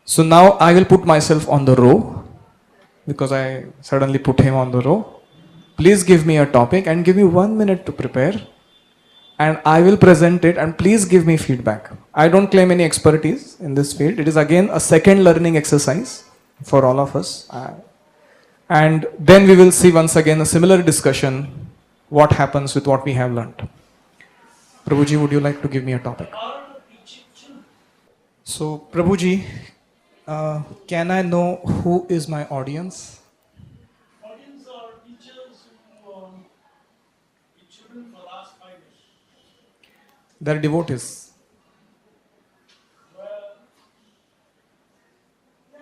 So now I will put myself on the row because I suddenly put him on the row. Please give me a topic and give me 1 minute to prepare, and I will present it, and please give me feedback. I don't claim any expertise in this field. It is again a second learning exercise for all of us. And then we will see once again a similar discussion, what happens with what we have learnt. Prabhuji, would you like to give me a topic? So, Prabhuji, can I know who is my audience? Audience are teachers who teach children for the last 5 years. They are devotees. Well, yeah.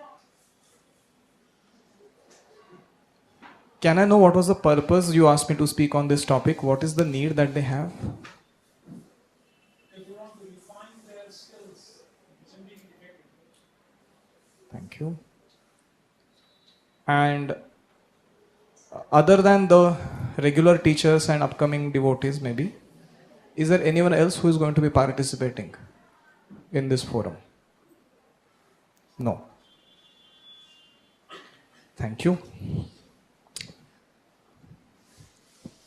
Can I know what was the purpose you asked me to speak on this topic? What is the need that they have? If they want to refine their skills in being effective. Thank you. And other than the regular teachers and upcoming devotees maybe, is there anyone else who is going to be participating in this forum? No. Thank you.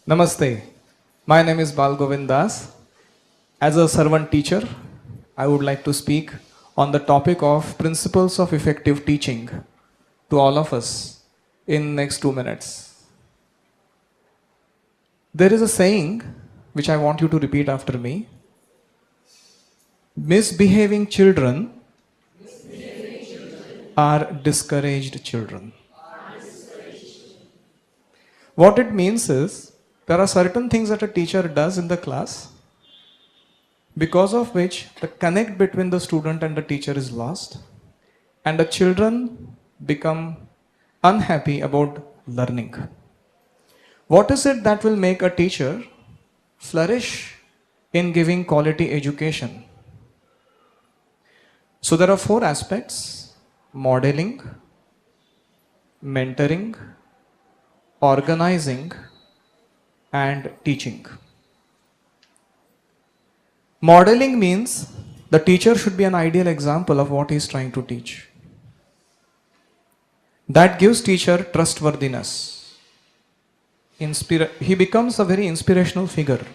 Namaste. My name is Govind. As a servant teacher, I would like to speak on the topic of principles of effective teaching to all of us in next 2 minutes. There is a saying which I want you to repeat after me. Misbehaving children are discouraged children. What it means is, there are certain things that a teacher does in the class because of which the connect between the student and the teacher is lost, and the children become unhappy about learning. What is it that will make a teacher flourish in giving quality education? So there are 4 aspects: modeling, mentoring, organizing, and teaching. Modeling means the teacher should be an ideal example of what he is trying to teach. That gives teacher trustworthiness. He becomes a very inspirational figure.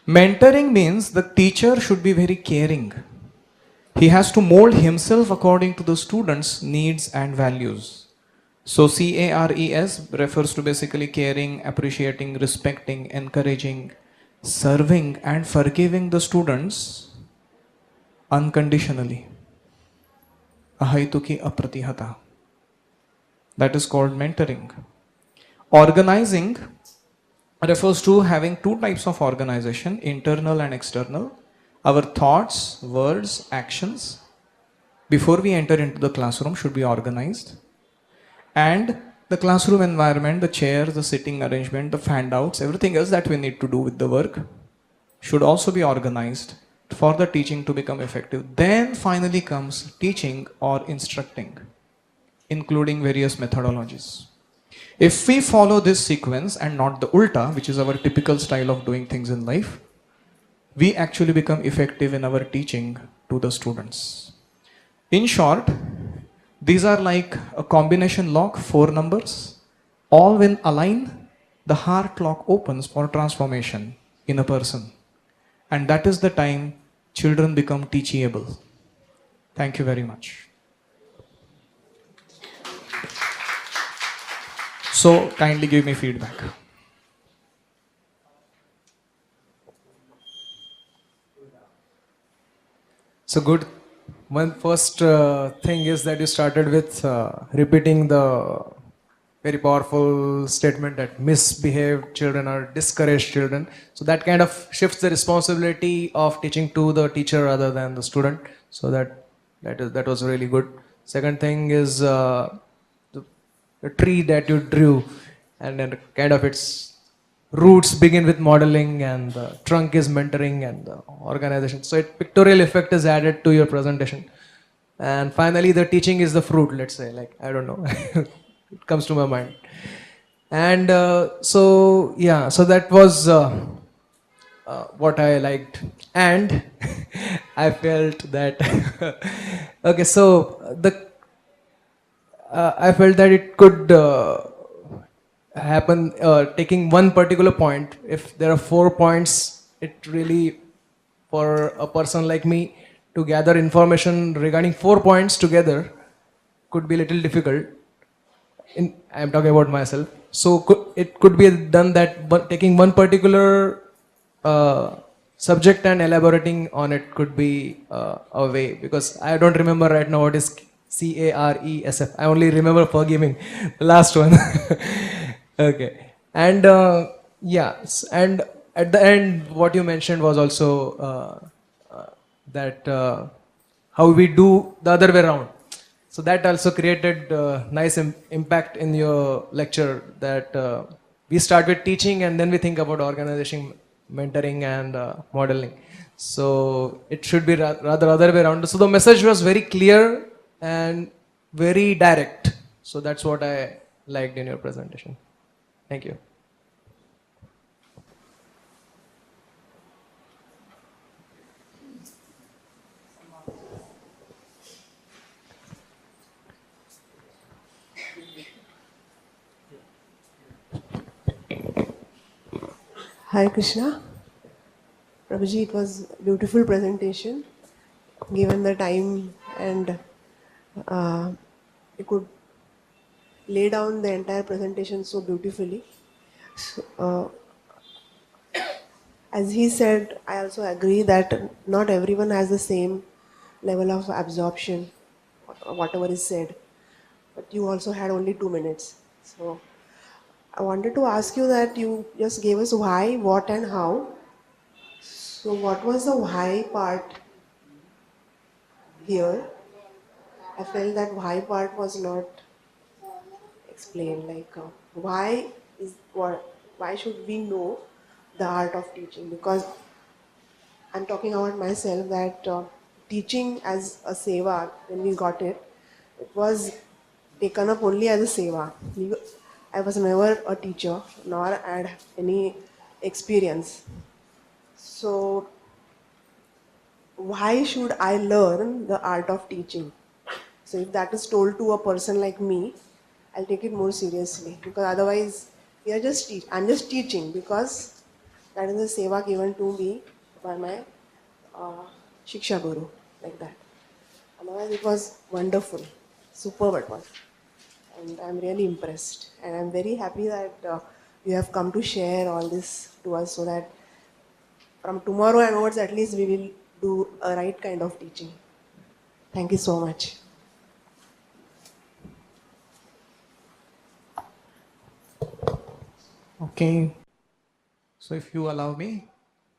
Mentoring means the teacher should be very caring. He has to mold himself according to the students' needs and values. So CARES refers to basically caring, appreciating, respecting, encouraging, serving and forgiving the students unconditionally. Ahaituki apratihata. That is called mentoring. Organizing refers to having 2 types of organization, internal and external. Our thoughts, words, actions before we enter into the classroom should be organized. And the classroom environment, the chairs, the sitting arrangement, the handouts, everything else that we need to do with the work should also be organized for the teaching to become effective. Then finally comes teaching or instructing, including various methodologies. If we follow this sequence and not the ulta, which is our typical style of doing things in life, we actually become effective in our teaching to the students. In short, these are like a combination lock, 4 numbers. All when align, the heart lock opens for transformation in a person. And that is the time children become teachable. Thank you very much. So kindly give me feedback. So good. One first thing is that you started with repeating the very powerful statement that misbehaved children are discouraged children. So that kind of shifts the responsibility of teaching to the teacher rather than the student. So that was really good. Second thing is the tree that you drew, and then kind of its roots begin with modeling, and the trunk is mentoring, and the organization. So pictorial effect is added to your presentation. And finally, the teaching is the fruit, let's say, like, I don't know. It comes to my mind. And so that was what I liked, and I felt that okay. So I felt that it could happen taking one particular point. If there are 4 points, it really, for a person like me to gather information regarding 4 points together could be a little difficult. I'm talking about myself. So it could be done that, but taking one particular uh, subject and elaborating on it could be a way, because I don't remember right now what is CARESF. I only remember forgiving the last one. Okay, and and at the end, what you mentioned was also that how we do the other way around. So that also created nice impact in your lecture, that we start with teaching and then we think about organization, mentoring and modeling. So it should be rather other way around. So the message was very clear and very direct. So that's what I liked in your presentation. Thank you. Hi Krishna. Prabhuji, it was a beautiful presentation. Given the time and you could lay down the entire presentation so beautifully. So, as he said, I also agree that not everyone has the same level of absorption, whatever is said. But you also had only 2 minutes. So I wanted to ask you that you just gave us why, what, and how. So, what was the why part here? I felt that why part was not explained. Like, why should we know the art of teaching? Because I'm talking about myself that teaching as a seva, when we got it, it was taken up only as a seva. I was never a teacher, nor had any experience. So, why should I learn the art of teaching? So if that is told to a person like me, I'll take it more seriously, because otherwise we are I'm just teaching because that is the seva given to me by my uh, Shiksha Guru, like that. Otherwise it was wonderful, superb it was. And I'm really impressed. And I'm very happy that you have come to share all this to us, so that from tomorrow onwards at least we will do a right kind of teaching. Thank you so much. Okay. So if you allow me,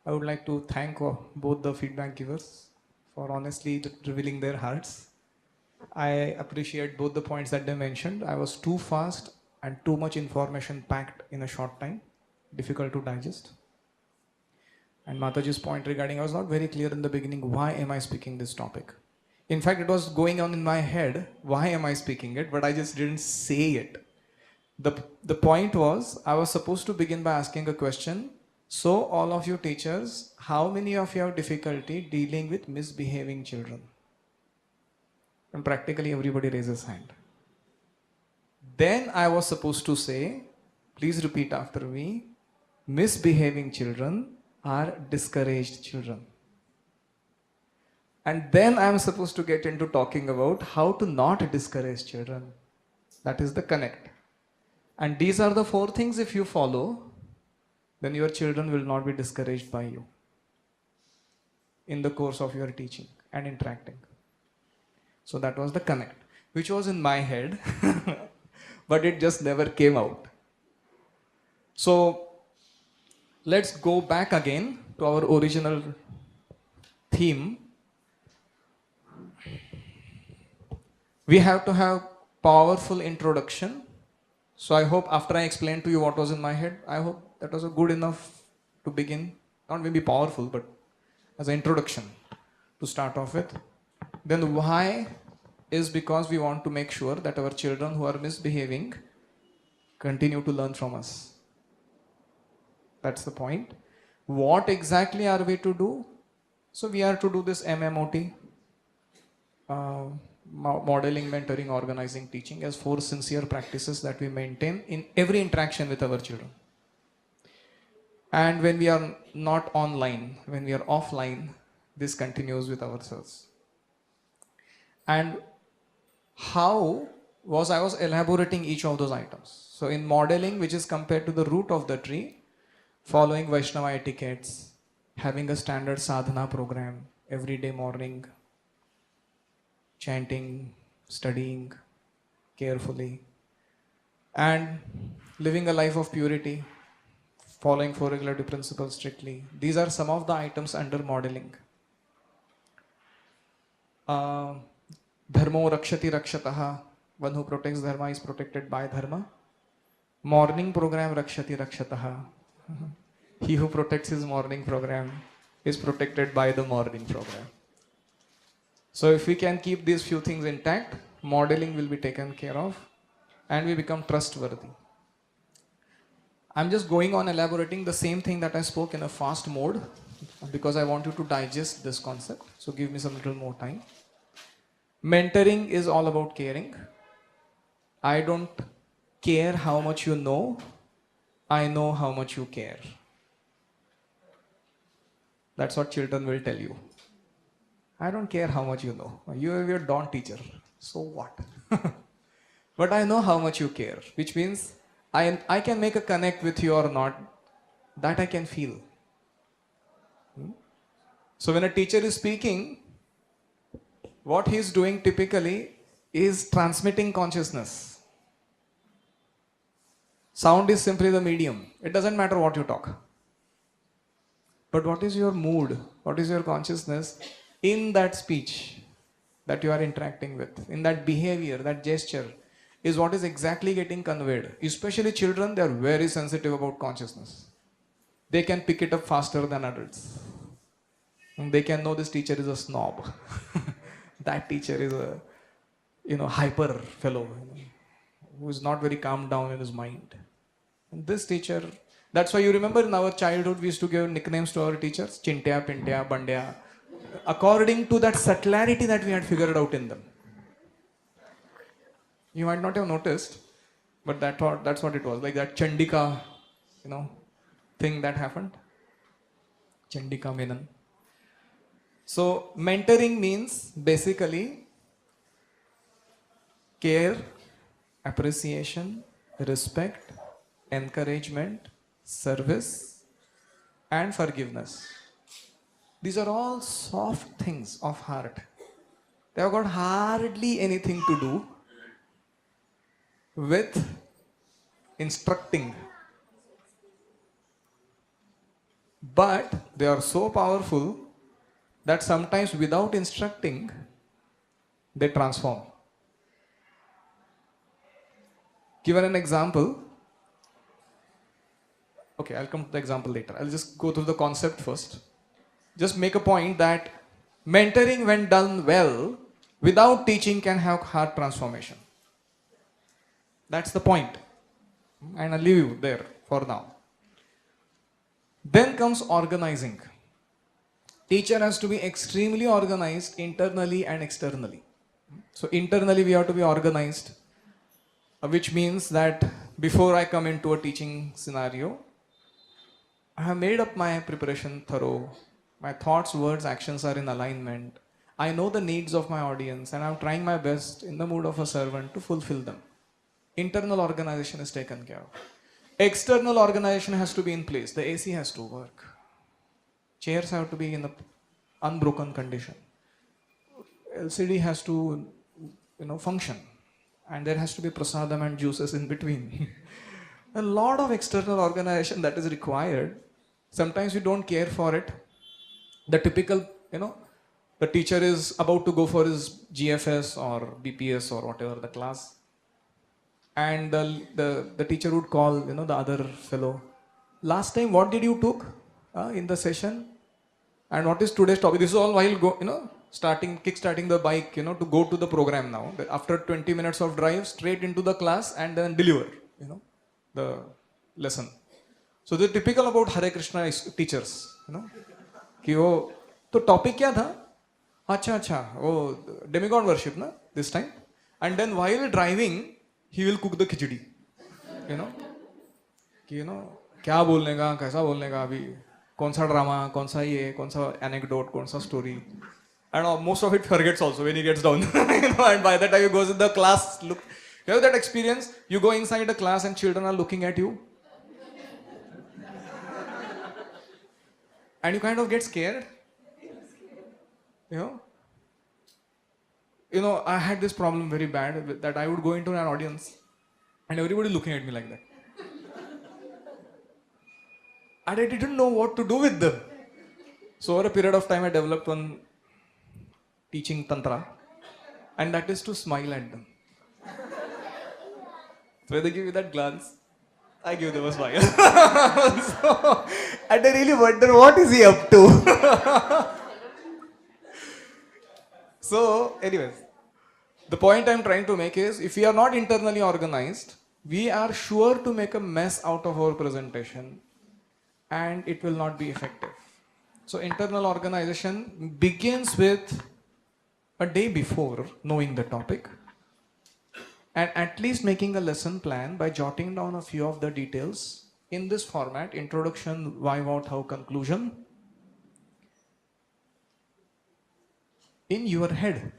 I would like to thank both the feedback givers for honestly revealing their hearts. I appreciate both the points that they mentioned. I was too fast and too much information packed in a short time, difficult to digest. And Mataji's point regarding, I was not very clear in the beginning, why am I speaking this topic? In fact, it was going on in my head, why am I speaking it? But I just didn't say it. The point was, I was supposed to begin by asking a question. So, all of you teachers, how many of you have difficulty dealing with misbehaving children? And practically everybody raises hand. Then I was supposed to say, please repeat after me, misbehaving children are discouraged children. And then I am supposed to get into talking about how to not discourage children. That is the connect. And these are the 4 things, if you follow, then your children will not be discouraged by you in the course of your teaching and interacting. So that was the connect, which was in my head, but it just never came out. So let's go back again to our original theme. We have to have powerful introduction. So I hope after I explained to you what was in my head, I hope that was a good enough to begin. Not maybe powerful, but as an introduction to start off with. Then why is because we want to make sure that our children who are misbehaving continue to learn from us. That's the point. What exactly are we to do? So we are to do this MMOT, uh, modeling, mentoring, organizing, teaching, as 4 sincere practices that we maintain in every interaction with our children. And when we are not online, when we are offline, this continues with ourselves. And how was I was elaborating each of those items. So in modeling, which is compared to the root of the tree, following Vaishnava etiquettes, having a standard sadhana program every day morning, chanting, studying carefully, and living a life of purity, following 4 regulative principles strictly. These are some of the items under modeling. Dharmo rakshati rakshataha. One who protects dharma is protected by dharma. Morning program rakshati rakshataha. He who protects his morning program is protected by the morning program. So if we can keep these few things intact, modeling will be taken care of and we become trustworthy. I'm just going on elaborating the same thing that I spoke in a fast mode because I want you to digest this concept. So give me some little more time. Mentoring is all about caring. I don't care how much you know, I know how much you care. That's what children will tell you. I don't care how much you know. You are your dawn teacher. So what? But I know how much you care, which means I can make a connect with you or not. That I can feel. So when a teacher is speaking, what he is doing typically is transmitting consciousness. Sound is simply the medium. It doesn't matter what you talk. But what is your mood? What is your consciousness in that speech that you are interacting with? In that behavior, that gesture is what is exactly getting conveyed. Especially children, they are very sensitive about consciousness. They can pick it up faster than adults. And they can know this teacher is a snob. That teacher is a hyper fellow who is not very calmed down in his mind. And this teacher, that's why you remember in our childhood we used to give nicknames to our teachers, Chintya, Pintya, Bandya, according to that subtlety that we had figured out in them. You might not have noticed, but that's what it was, like that Chandika, thing that happened. Chandika Menon. So mentoring means basically care, appreciation, respect, encouragement, service, and forgiveness. These are all soft things of heart. They have got hardly anything to do with instructing. But they are so powerful that sometimes without instructing, they transform. Given an example, okay, I'll come to the example later. I'll just go through the concept first. Just make a point that mentoring, when done well, without teaching, can have heart transformation. That's the point. And I'll leave you there for now. Then comes organizing. Teacher has to be extremely organized internally and externally. So internally we have to be organized, which means that before I come into a teaching scenario, I have made up my preparation thorough. My thoughts, words, actions are in alignment. I know the needs of my audience and I'm trying my best in the mood of a servant to fulfill them. Internal organization is taken care of. External organization has to be in place. The AC has to work. Chairs have to be in an unbroken condition. LCD has to, function. And there has to be prasadam and juices in between. A lot of external organization that is required. Sometimes we don't care for it. The typical, the teacher is about to go for his GFS or BPS or whatever the class. And the teacher would call, the other fellow. Last time, what did you took in the session? And what is today's topic? This is all while kick-starting the bike, to go to the program now. After 20 minutes of drive, straight into the class and then deliver, the lesson. So they're typical about Hare Krishna teachers, you know. कि वो तो topic क्या था? अच्छा वो demigod worship ना this time. And then while driving, he will cook the khichdi, you know. कि क्या बोलने का, कैसा बोलने का, अभी कौन सा ड्रामा, कौन सा ये, कौन सा एनेक्डोट, कौन सा story. And most of it forgets also when he gets down. And by the time he goes in the class, look, you have that experience? You go inside a class and children are looking at you. And you kind of get scared. You know, I had this problem very bad that I would go into an audience and everybody looking at me like that. And I didn't know what to do with them. So over a period of time, I developed one teaching tantra, and that is to smile at them. So when they give you that glance, I give them a smile. And I really wonder, what is he up to? So, anyways, the point I'm trying to make is, if we are not internally organized, we are sure to make a mess out of our presentation, and it will not be effective. So, internal organization begins with a day before knowing the topic, and at least making a lesson plan by jotting down a few of the details in this format: introduction, why, what, how, conclusion, in your head,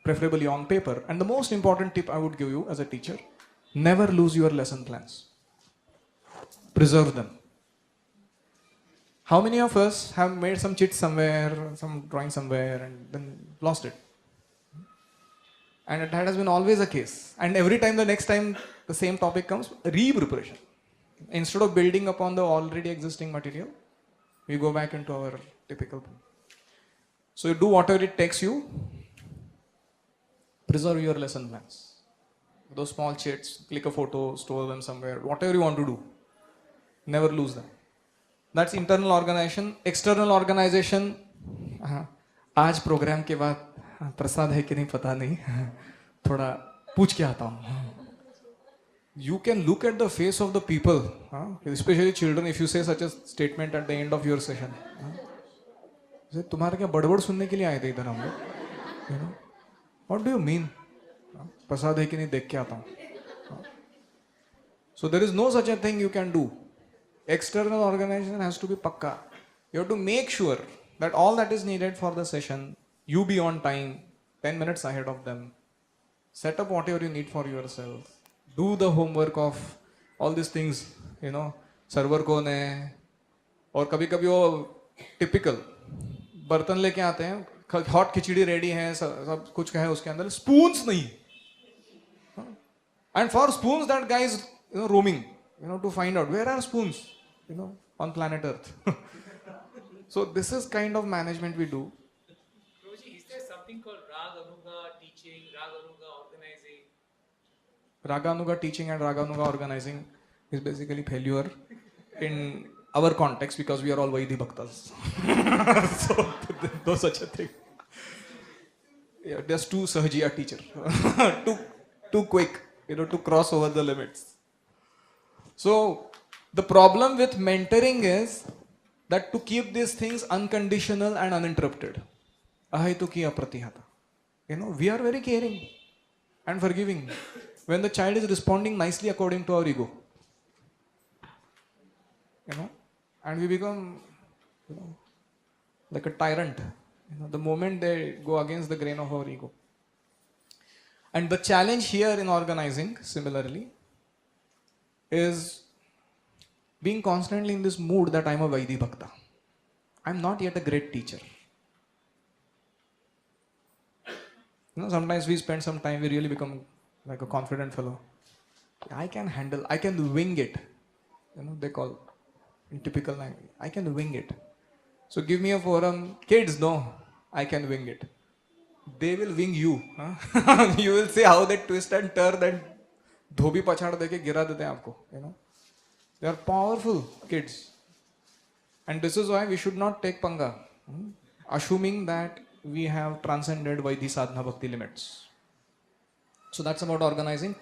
preferably on paper. And the most important tip I would give you as a teacher: never lose your lesson plans. Preserve them. How many of us have made some chit somewhere, some drawing somewhere, and then lost it? And that has been always a case. And every time, the next time the same topic comes, re-preparation. Instead of building upon the already existing material, we go back into our typical. So you do whatever it takes you. Preserve your lesson plans. Those small chits, click a photo, store them somewhere, whatever you want to do. Never lose them. That's internal organization. External organization. आज programme के बाद प्रसाद है कि नहीं पता नहीं, थोड़ा पूछ के आता हूँ. You can look at the face of the people, especially children, if you say such a statement at the end of your session. तुम्हारा क्या बड़बड़ सुनने के लिए आए थे इधर हम लोग? What do you mean? प्रसाद है कि नहीं देख के आता हूँ. So there is no such a thing you can do. External organization has to be pakka. You have to make sure that all that is needed for the session, you be on time, 10 minutes ahead of them. Set up whatever you need for yourself. Do the homework of all these things, server कौन है, और कभी कभी वो typical बर्तन लेके आते हैं, हॉट खिचड़ी रेडी है, सब कुछ है उसके अंदर, स्पून्स नहीं. And for spoons, that guy is roaming, to find out where are spoons, on planet Earth. So this is kind of management we do. Is there something called Raganuga teaching, Raganuga organizing? Raganuga teaching and Raganuga organizing is basically failure in our context, because we are all Vaidhi Bhaktas. So no such a thing. Yeah, just too Sahajiya teacher. too quick, to cross over the limits. So the problem with mentoring is that to keep these things unconditional and uninterrupted. Ahaitu apratihata. We are very caring and forgiving when the child is responding nicely according to our ego. And we become like a tyrant, the moment they go against the grain of our ego. And the challenge here in organizing, similarly, is being constantly in this mood that I'm a Vaidhi Bhakta. I'm not yet a great teacher. Sometimes we spend some time, we really become like a confident fellow. I can wing it. They call in typical language, I can wing it. So give me a forum. Kids, no, I can wing it. They will wing you. You will see how they twist and turn and dhobi pachad deke gira dete hain aapko. They are powerful kids. And this is why we should not take panga, assuming that we have transcended Vaidhi sadhana bhakti limits. So that's about organizing.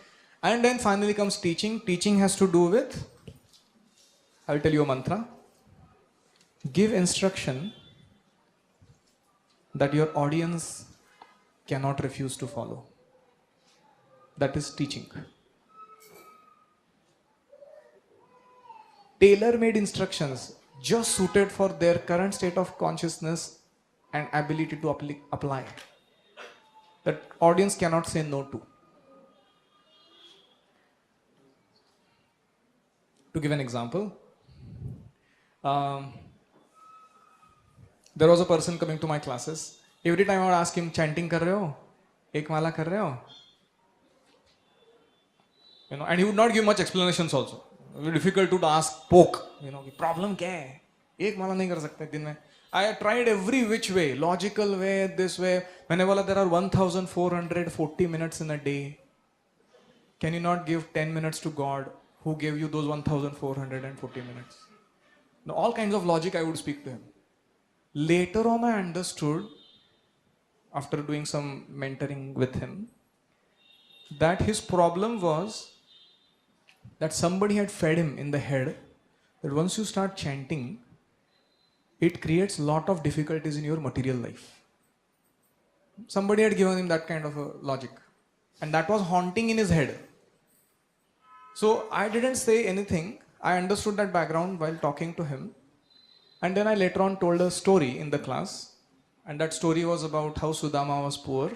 And then finally comes teaching. Teaching has to do with I'll tell you a mantra. Give instruction that your audience cannot refuse to follow. That is teaching. Tailor-made instructions just suited for their current state of consciousness and ability to apply. That audience cannot say no to. To give an example, there was a person coming to my classes. Every time I would ask him, chanting kar rahe ho? Ek mala kar rahe ho? And he would not give much explanations also. Very difficult to ask, poke. Problem kya hai? Ek mala nahi kar sakte din mein. I tried every which way, logical way, this way. Maine bola, there are 1440 minutes in a day. Can you not give 10 minutes to God who gave you those 1440 minutes? All kinds of logic I would speak to him. Later on I understood, after doing some mentoring with him, that his problem was that somebody had fed him in the head that once you start chanting, it creates a lot of difficulties in your material life. Somebody had given him that kind of a logic, and that was haunting in his head. So I didn't say anything. I understood that background while talking to him, and then I later on told a story in the class, and that story was about how Sudama was poor.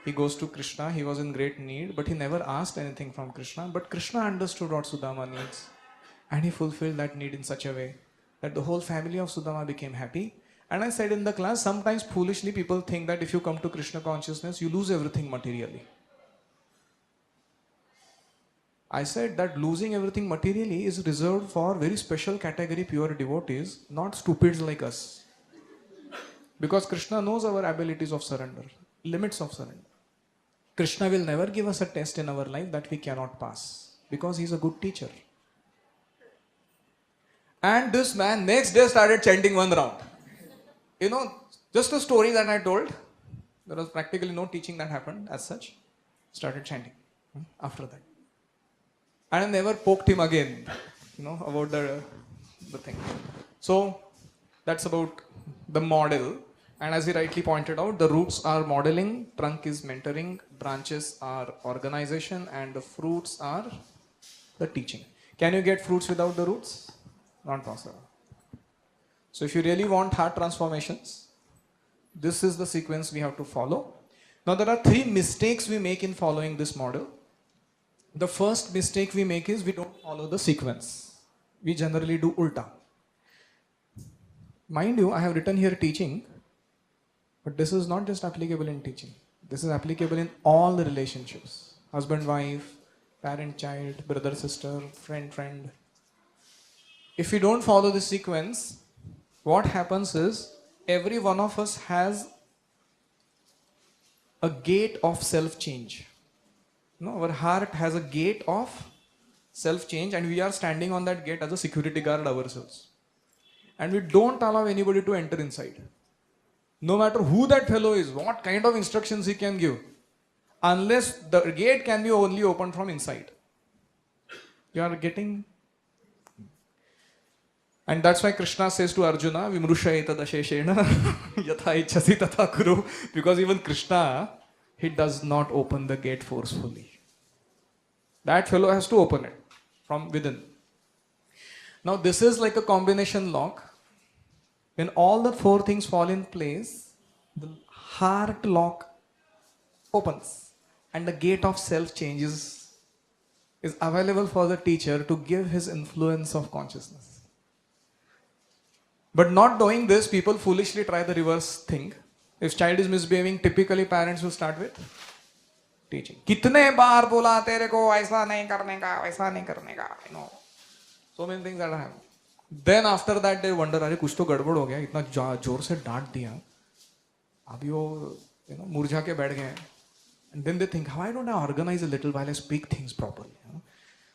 He goes to Krishna, he was in great need, but he never asked anything from Krishna. But Krishna understood what Sudama needs, and he fulfilled that need in such a way that the whole family of Sudama became happy. And I said in the class, sometimes foolishly people think that if you come to Krishna consciousness, you lose everything materially. I said that losing everything materially is reserved for very special category pure devotees, not stupids like us. Because Krishna knows our abilities of surrender, limits of surrender. Krishna will never give us a test in our life that we cannot pass, because he is a good teacher. And this man next day started chanting one round. Just a story that I told. There was practically no teaching that happened as such. Started chanting after that. And I never poked him again, about the thing. So that's about the model. And as he rightly pointed out, the roots are modeling, trunk is mentoring, branches are organization, and the fruits are the teaching. Can you get fruits without the roots? Not possible. So if you really want heart transformations, this is the sequence we have to follow. Now there are 3 mistakes we make in following this model. The first mistake we make is we don't follow the sequence. We generally do ulta. Mind you, I have written here teaching, but this is not just applicable in teaching. This is applicable in all the relationships. Husband, wife, parent, child, brother, sister, friend. If we don't follow this sequence, what happens is every one of us has a gate of self-change. Our heart has a gate of self-change, and we are standing on that gate as a security guard ourselves. And we don't allow anybody to enter inside. No matter who that fellow is, what kind of instructions he can give, unless the gate can be only opened from inside. You are getting... And that's why Krishna says to Arjuna, Vimrushayeta dasheshena yatha ichhasi tatha kuru. Because even Krishna, he does not open the gate forcefully. That fellow has to open it from within. Now this is like a combination lock. When all the 4 things fall in place, the heart lock opens and the gate of self changes is available for the teacher to give his influence of consciousness. But not knowing this, people foolishly try the reverse thing. If child is misbehaving, typically parents will start with teaching. Kitne baar bola tere ko aisa nahi karne ka, aisa nahi karne ka. So many things that happen. Then after that they wonder, अरे कुछ तो गड़बड़ हो गया, इतना जोर से डांट दिया, अभी वो मुरझा के बैठ गए. And then they think, why don't I organize a little while I speak things properly?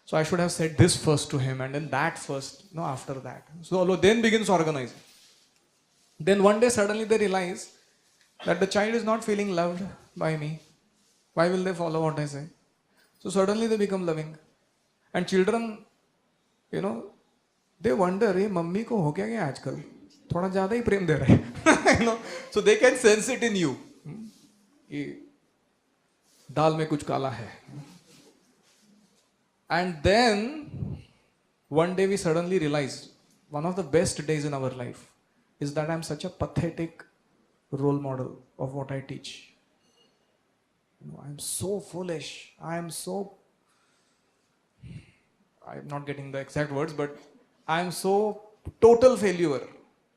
So I should have said this first to him, and then that first, after that. So then begins organizing. Then one day suddenly they realize that the child is not feeling loved by me. Why will they follow what I say? So suddenly they become loving. And children, They wonder, "Hey, mummy को हो क्या गया आजकल? थोड़ा ज़्यादा ही प्रेम दे रहे हैं." You know, so they can sense it in you. कि दाल में कुछ काला है. And then one day we suddenly realized one of the best days in our life is that I'm such a pathetic role model of what I teach. You know, I'm so foolish. I'm not getting the exact words, but I'm so total failure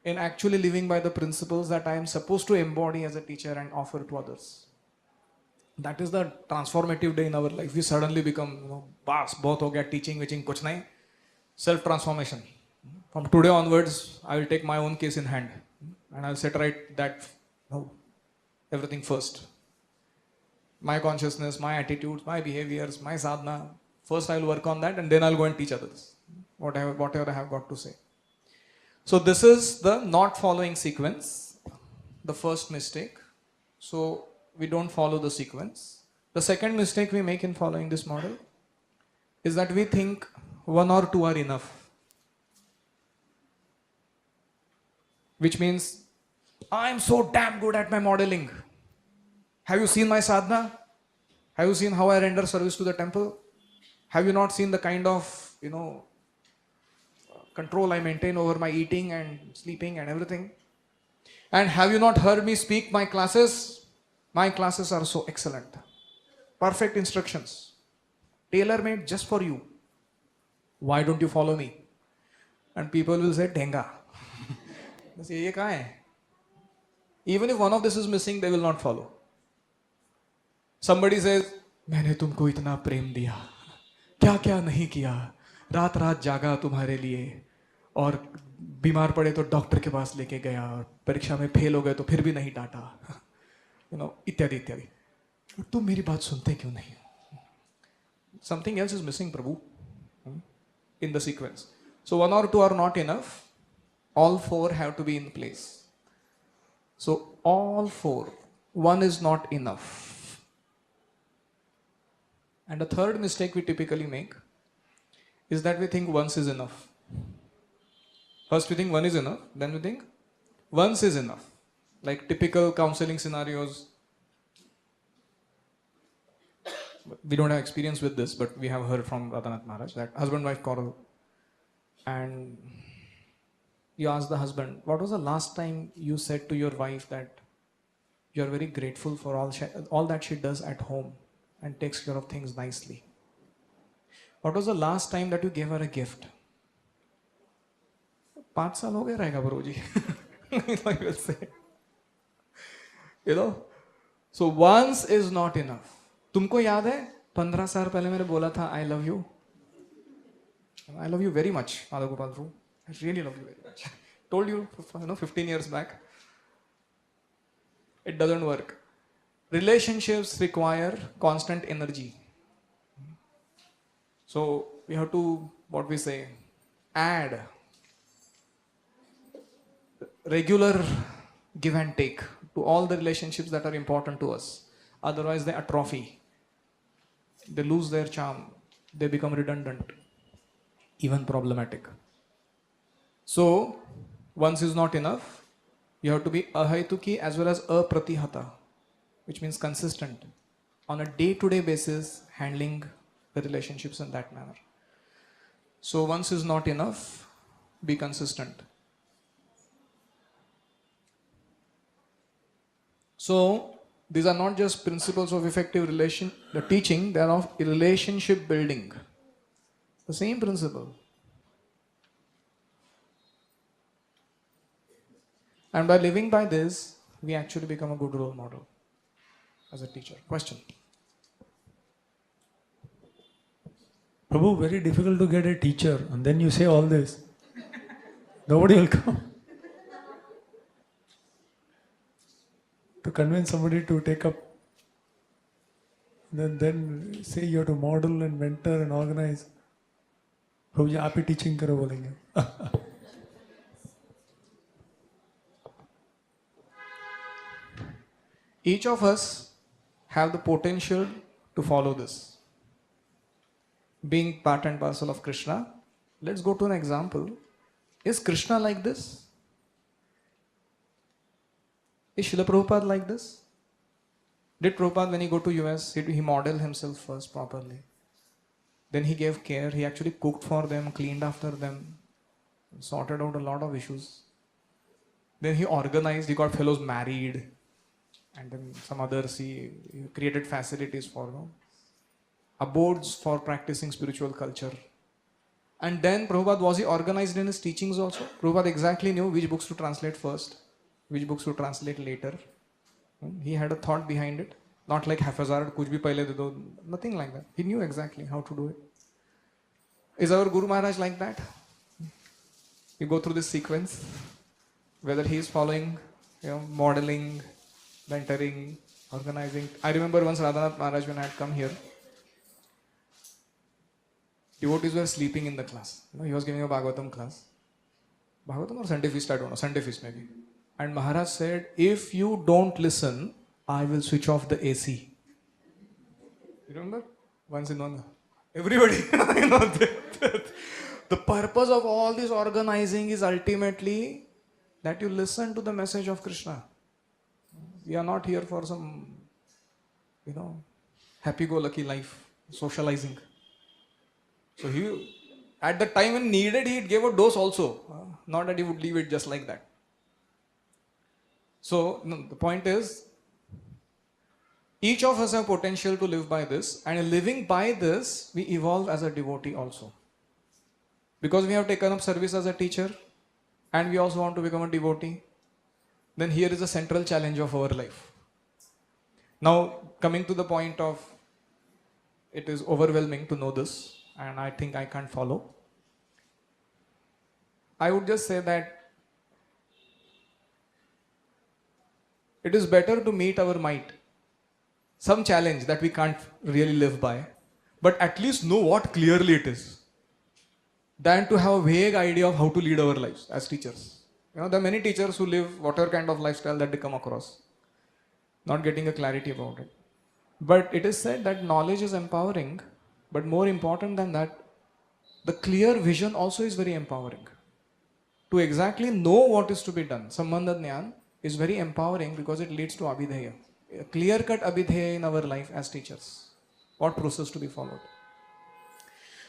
in actually living by the principles that I am supposed to embody as a teacher and offer to others. That is the transformative day in our life. We suddenly become, bas, bahut ho gaya, teaching, kuch nahi. Self transformation. From today onwards, I will take my own case in hand and I'll set right that, everything first. My consciousness, my attitudes, my behaviors, my sadhana. First, I'll work on that and then I'll go and teach others. Whatever I have got to say. So, this is the not following sequence, the first mistake. So, we don't follow the sequence. The second mistake we make in following this model is that we think one or two are enough. Which means, I am so damn good at my modeling. Have you seen my sadhana? Have you seen how I render service to the temple? Have you not seen the kind of, control I maintain over my eating and sleeping and everything? And have you not heard me speak my classes? My classes are so excellent. Perfect instructions. Tailor-made just for you. Why don't you follow me? And people will say, Dhenga. They say, ye kahan hai? Even if one of this is missing, they will not follow. Somebody says, मैंने तुमको इतना प्रेम दिया, क्या क्या नहीं किया, रात रात जागा तुम्हारे लिए, और बीमार पड़े तो डॉक्टर के पास लेके गया, और परीक्षा में फेल हो गए तो फिर भी नहीं डांटा, इत्यादि इत्यादि. तुम मेरी बात सुनते क्यों नहीं? Something else is missing, Prabhu, in the sequence. So one or two are not enough. All four have to be in place. So all four. One is not enough. And the third mistake we typically make is that we think once is enough. First we think one is enough, then we think once is enough. Like typical counseling scenarios. We don't have experience with this, but we have heard from Radhanath Maharaj that husband-wife quarrel. And you ask the husband, what was the last time you said to your wife that you are very grateful for all that she does at home and takes care of things nicely? What was the last time that you gave her a gift? 5 साल हो गए रहेगा गुरुजी. I will say. So once is not enough. तुमको याद है 15 साल पहले मैंने बोला था I love you. I love you very much, Madhav Gopal Dhruv. I really love you very much. Told you, 15 years back. It doesn't work. Relationships require constant energy. So we have to, add regular give and take to all the relationships that are important to us. Otherwise they atrophy. They lose their charm. They become redundant. Even problematic. So, once is not enough. You have to be ahaituki as well as apratihata, which means consistent on a day-to-day basis, handling the relationships in that manner. So, once is not enough. Be consistent. So, these are not just principles of effective teaching, they are of relationship building. The same principle. And by living by this, we actually become a good role model as a teacher. Question? Prabhu, very difficult to get a teacher, and then you say all this. Nobody will come. To convince somebody to take up, then say you have to model and mentor and organize. प्रभु जी आप ही teaching करो बोलेंगे. Each of us have the potential to follow this. Being part and parcel of Krishna, let's go to an example Is Krishna like this? Is Srila Prabhupada like this? Did Prabhupada, when he go to US, he modeled himself first properly? Then he gave care, he actually cooked for them, cleaned after them, sorted out a lot of issues. Then he organized, he got fellows married, and then some others, he created facilities for them, abodes for practicing spiritual culture. And then Prabhupada, was he organized in his teachings also? Prabhupada exactly knew which books to translate first, which books to translate later. He had a thought behind it. Not like haphazard, kuch bhi pehle de do, nothing like that. He knew exactly how to do it. Is our Guru Maharaj like that? You go through this sequence, whether he is following, modeling, mentoring, organizing. I remember once Radhanath Maharaj, when I had come here, devotees were sleeping in the class. He was giving a Bhagavatam class. Bhagavatam or Sunday feast, I don't know. Sunday feast maybe. And Maharaj said, if you don't listen, I will switch off the AC. You remember? Once in one. Everybody, the purpose of all this organizing is ultimately that you listen to the message of Krishna. We are not here for some, happy-go-lucky life, socializing. So he, at the time when needed, he gave a dose also. Not that he would leave it just like that. So the point is, each of us have potential to live by this, and living by this, we evolve as a devotee also. Because we have taken up service as a teacher, and we also want to become a devotee, then here is a central challenge of our life. Now, coming to the point of, it is overwhelming to know this, and I think I can't follow. I would just say that it is better to meet our might. Some challenge that we can't really live by, but at least know what clearly it is, than to have a vague idea of how to lead our lives as teachers. There are many teachers who live whatever kind of lifestyle that they come across, not getting a clarity about it. But it is said that knowledge is empowering, but more important than that, the clear vision also is very empowering. To exactly know what is to be done, Sambandha Jnana is very empowering because it leads to Abhidheya. A clear-cut Abhidheya in our life as teachers. What process to be followed.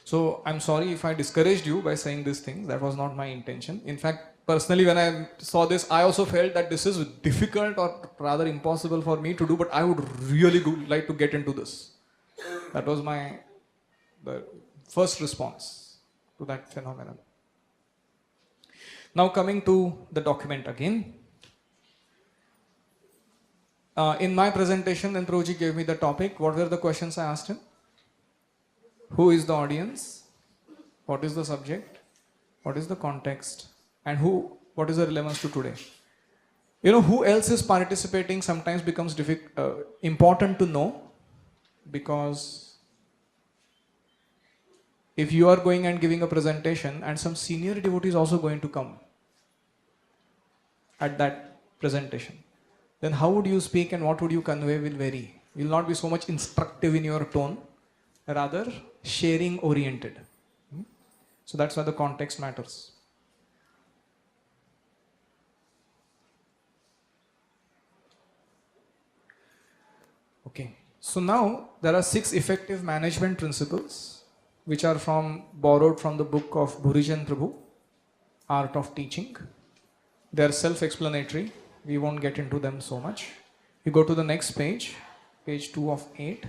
So, I'm sorry if I discouraged you by saying these things. That was not my intention. In fact, personally, when I saw this, I also felt that this is difficult or rather impossible for me to do, but I would really like to get into this. That was the first response to that phenomenon. Now coming to the document again. In my presentation, then Prabhuji gave me the topic. What were the questions I asked him? Who is the audience? What is the subject? What is the context? And what is the relevance to today? Who else is participating sometimes becomes important to know, because if you are going and giving a presentation and some senior devotee is also going to come at that presentation, then how would you speak and what would you convey will vary. You will not be so much instructive in your tone, rather sharing oriented. So that's why the context matters. Okay, so now there are 6 effective management principles which are borrowed from the book of Bhurijan Prabhu, Art of Teaching. They are self-explanatory. We won't get into them so much. You go to the next page, page 2 of 8.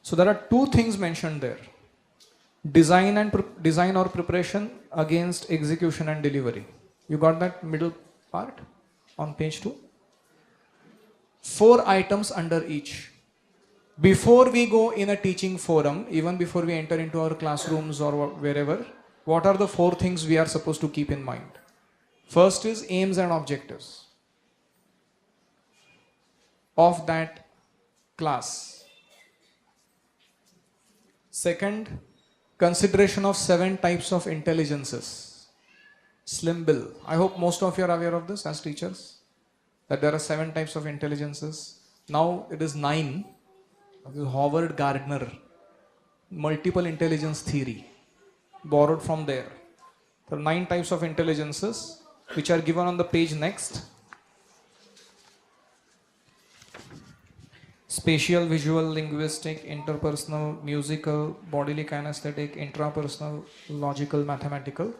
So there are 2 things mentioned there. Design or preparation against execution and delivery. You got that middle part on page 2? 4 items under each. Before we go in a teaching forum, even before we enter into our classrooms or wherever, what are the 4 things we are supposed to keep in mind? First is aims and objectives of that class. Second, consideration of 7 types of intelligences. Slim bill. I hope most of you are aware of this as teachers, that there are 7 types of intelligences. Now it is 9. This is Howard Gardner. multiple intelligence theory, borrowed from there. There are 9 types of intelligences which are given on the page next. Spatial, visual, linguistic, interpersonal, musical, bodily kinesthetic, intrapersonal, logical, mathematical.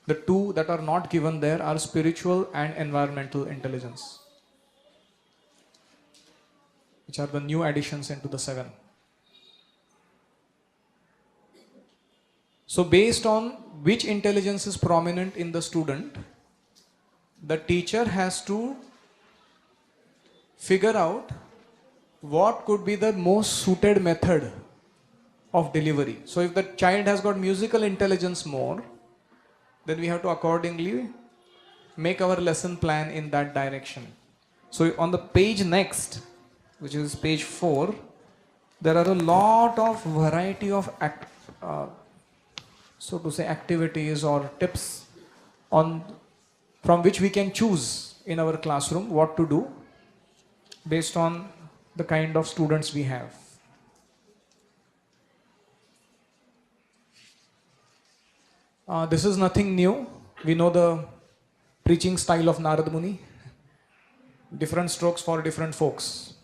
The 2 that are not given there are spiritual and environmental intelligence, which are the new additions into the 7. So based on which intelligence is prominent in the student, the teacher has to figure out what could be the most suited method of delivery. So if the child has got musical intelligence more, then we have to accordingly make our lesson plan in that direction. So on the page next, which is page 4, there are a lot of variety of so to say activities or tips on from which we can choose in our classroom what to do based on the kind of students we have. This is nothing new. We know the preaching style of Narad Muni. Different strokes for different folks.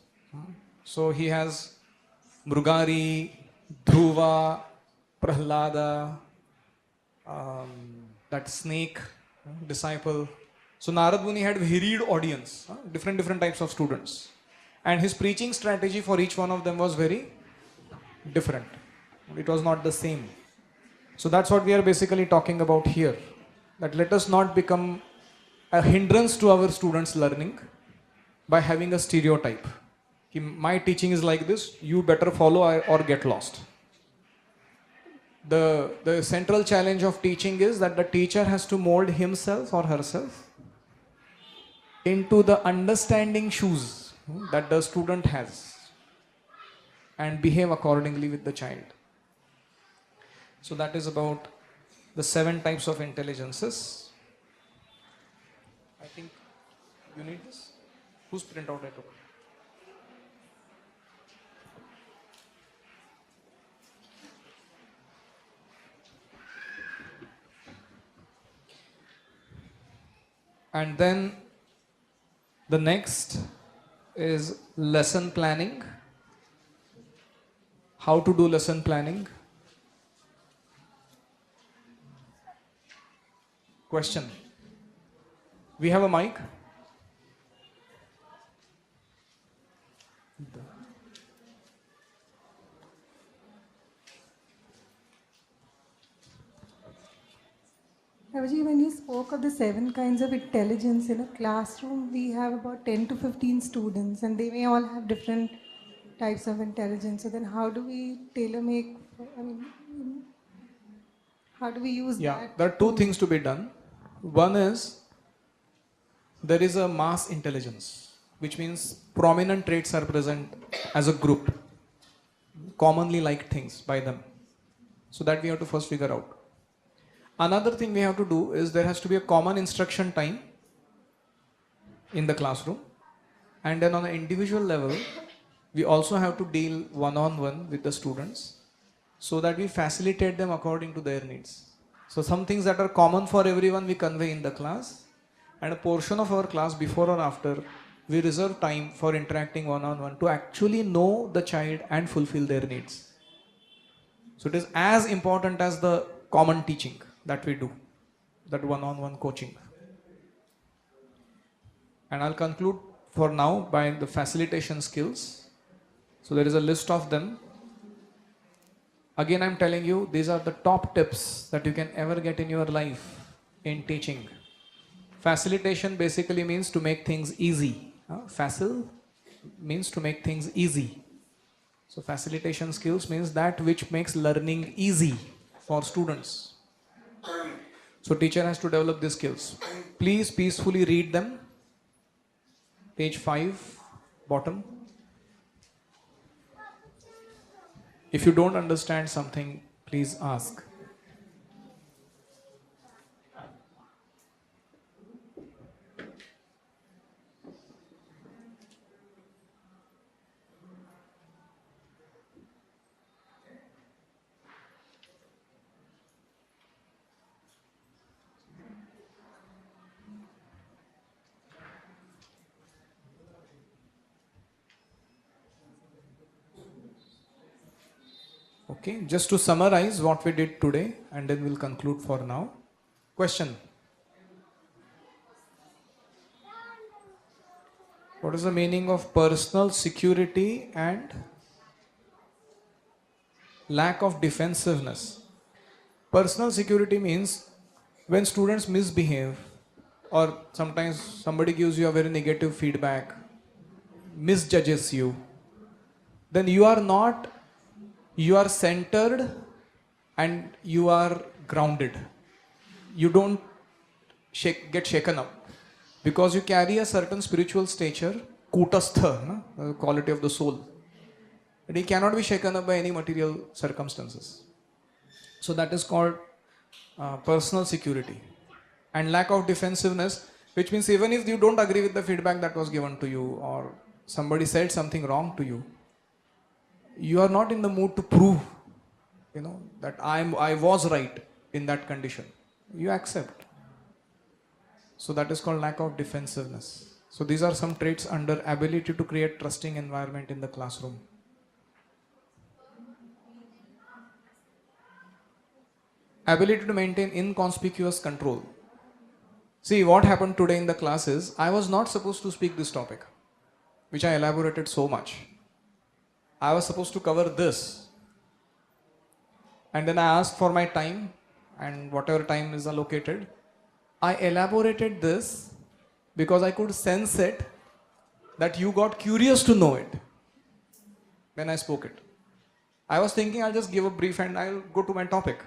So he has Mrugari, Dhruva, Prahlada, that snake disciple. So Narad Muni had varied audience, different types of students. And his preaching strategy for each one of them was very different. It was not the same. So that's what we are basically talking about here. That let us not become a hindrance to our students' learning by having a stereotype. My teaching is like this, you better follow or get lost. The central challenge of teaching is that the teacher has to mold himself or herself into the understanding shoes that the student has and behave accordingly with the child. So that is about the 7 types of intelligences. I think you need this. Whose printout I took? And then the next is lesson planning. How to do lesson planning? Question. We have a mic? Ravaji, when you spoke of the 7 kinds of intelligence in a classroom, we have about 10 to 15 students and they may all have different types of intelligence. So then how do we tailor make, how do we use that? There are 2 things to be done. One is there is a mass intelligence, which means prominent traits are present as a group, commonly liked things by them. So that we have to first figure out. Another thing we have to do is there has to be a common instruction time in the classroom, and then on an individual level we also have to deal one-on-one with the students so that we facilitate them according to their needs. So some things that are common for everyone we convey in the class, and a portion of our class before or after we reserve time for interacting one-on-one to actually know the child and fulfill their needs. So it is as important as the common teaching that we do, that one-on-one coaching. And I'll conclude for now by the facilitation skills. So there is a list of them. Again, I'm telling you, these are the top tips that you can ever get in your life in teaching. Facilitation basically means to make things easy. Facil means to make things easy. So facilitation skills means that which makes learning easy for students. So teacher has to develop these skills. Please peacefully read them. Page 5, bottom. If you don't understand something, please ask. Okay, just to summarize what we did today and then we'll conclude for now. Question. What is the meaning of personal security and lack of defensiveness? Personal security means when students misbehave or sometimes somebody gives you a very negative feedback, misjudges you, then you are centered and you are grounded. You don't get shaken up because you carry a certain spiritual stature, kutastha, no? The quality of the soul. And he cannot be shaken up by any material circumstances. So that is called personal security. And lack of defensiveness, which means even if you don't agree with the feedback that was given to you or somebody said something wrong to you, you are not in the mood to prove, that I was right in that condition. You accept. So that is called lack of defensiveness. So these are some traits under ability to create trusting environment in the classroom. Ability to maintain inconspicuous control. See, what happened today in the class is, I was not supposed to speak this topic, which I elaborated so much. I was supposed to cover this. And then I asked for my time, and whatever time is allocated, I elaborated this because I could sense it that you got curious to know it when I spoke it. I was thinking I'll just give a brief and I'll go to my topic.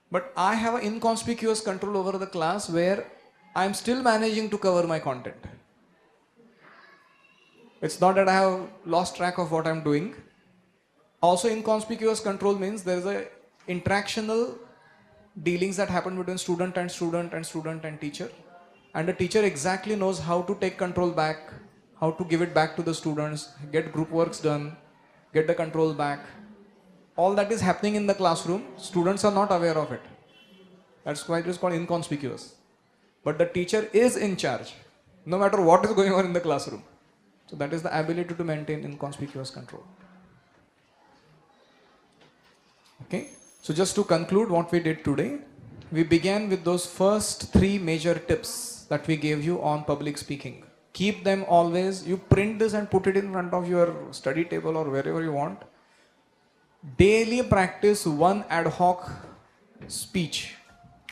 But I have an inconspicuous control over the class where I'm still managing to cover my content. It's not that I have lost track of what I'm doing. Also, inconspicuous control means there is a interactional dealings that happen between student and student and student and teacher. And the teacher exactly knows how to take control back, how to give it back to the students, get group works done, get the control back. All that is happening in the classroom. Students are not aware of it. That's why it is called inconspicuous. But the teacher is in charge, no matter what is going on in the classroom. So that is the ability to maintain inconspicuous control. Okay. So just to conclude what we did today, we began with those first 3 major tips that we gave you on public speaking. Keep them always. You print this and put it in front of your study table or wherever you want. Daily practice one ad hoc speech,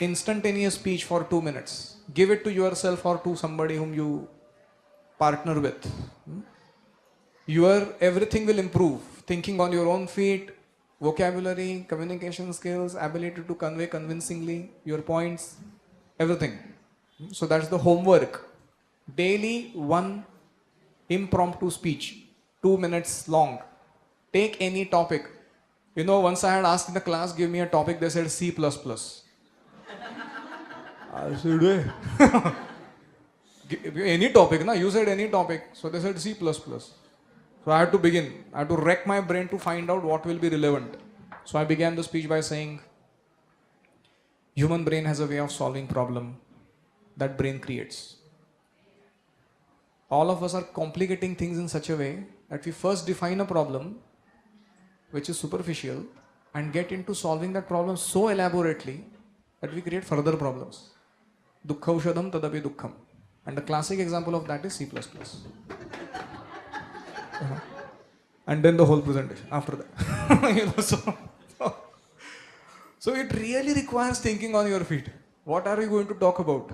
instantaneous speech for 2 minutes. Give it to yourself or to somebody whom you partner with. Everything will improve. Thinking on your own feet, vocabulary, communication skills, ability to convey convincingly your points, everything. So that's the homework. Daily one impromptu speech, 2 minutes long. Take any topic. Once I had asked in the class, give me a topic, they said C++. I said, any topic, na? You said any topic. So they said C++. So I had to begin. I had to wreck my brain to find out what will be relevant. So I began the speech by saying, human brain has a way of solving problem that brain creates. All of us are complicating things in such a way that we first define a problem which is superficial and get into solving that problem so elaborately that we create further problems. Dukkhaushadam tadapi dukkham. And the classic example of that is C++. And then the whole presentation after that. So it really requires thinking on your feet. What are we going to talk about?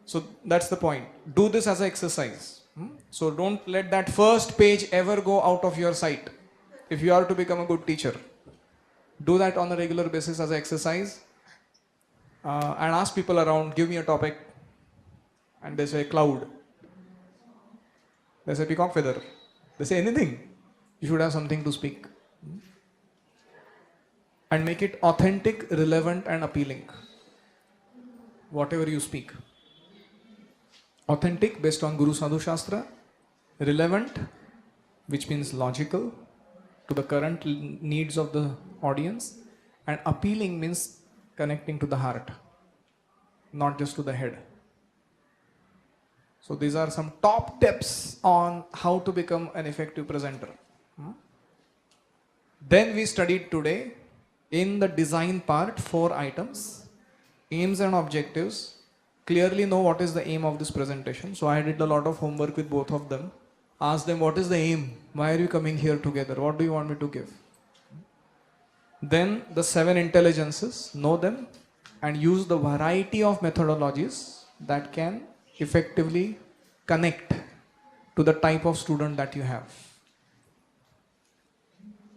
So that's the point. Do this as an exercise. So don't let that first page ever go out of your sight. If you are to become a good teacher, do that on a regular basis as an exercise. And ask people around, give me a topic. And they say cloud. They say peacock feather. They say anything. You should have something to speak. And make it authentic, relevant and appealing. Whatever you speak. Authentic based on Guru Sadhu Shastra. Relevant, which means logical to the current needs of the audience. And appealing means connecting to the heart, not just to the head. So these are some top tips on how to become an effective presenter. Then we studied today in the design part 4 items, aims and objectives. Clearly know what is the aim of this presentation. So I did a lot of homework with both of them. Ask them what is the aim? Why are you coming here together? What do you want me to give? Then the 7 intelligences, know them and use the variety of methodologies that can effectively connect to the type of student that you have.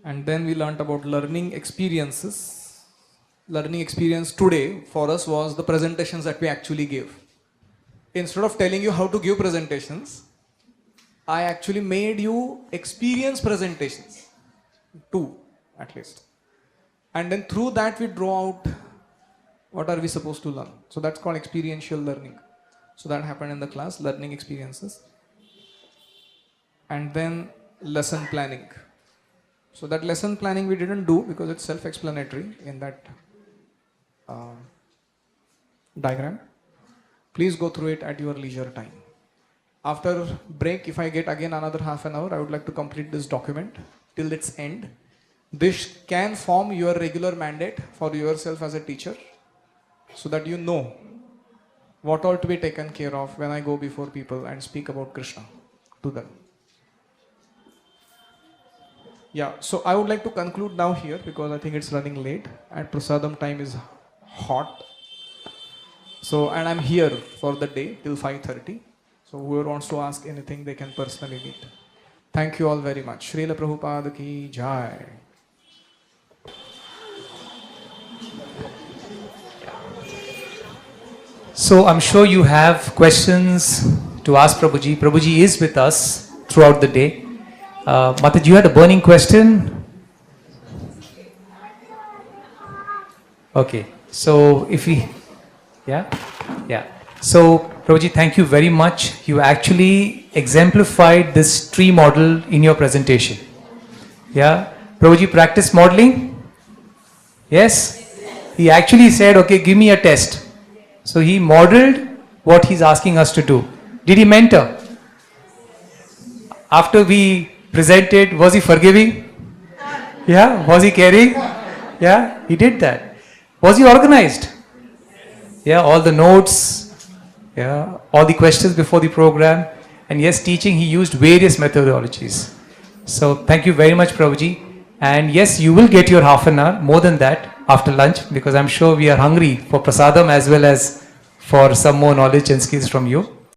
And then we learnt about learning experiences. Learning experience today for us was the presentations that we actually gave. Instead of telling you how to give presentations, I actually made you experience presentations, 2 at least. And then through that we draw out what are we supposed to learn. So that's called experiential learning. So that happened in the class, learning experiences. And then lesson planning. So that lesson planning we didn't do because it's self-explanatory in that diagram. Please go through it at your leisure time. After break, if I get again another half an hour, I would like to complete this document till its end. This can form your regular mandate for yourself as a teacher so that you know what ought to be taken care of when I go before people and speak about Krishna to them. Yeah, so I would like to conclude now here because I think it's running late and prasadam time is hot. So, and I'm here for the day till 5:30. So whoever wants to ask anything, they can personally meet. Thank you all very much. Srila Prabhupada ki jai. So I'm sure you have questions to ask Prabhuji. Prabhuji is with us throughout the day. Mataji, you had a burning question? Okay, so if we, yeah. So Prabhuji, thank you very much. You actually exemplified this tree model in your presentation. Yeah, Prabhuji practice modeling? Yes? He actually said, okay, give me a test. So he modeled what he's asking us to do. Did he mentor? After we presented, was he forgiving? Yeah, was he caring? Yeah, he did that. Was he organized? Yeah, all the notes, yeah, all the questions before the program. And yes, teaching, he used various methodologies. So thank you very much, Prabhuji. And yes, you will get your half an hour, more than that, after lunch, because I'm sure we are hungry for prasadam as well as for some more knowledge and skills from you.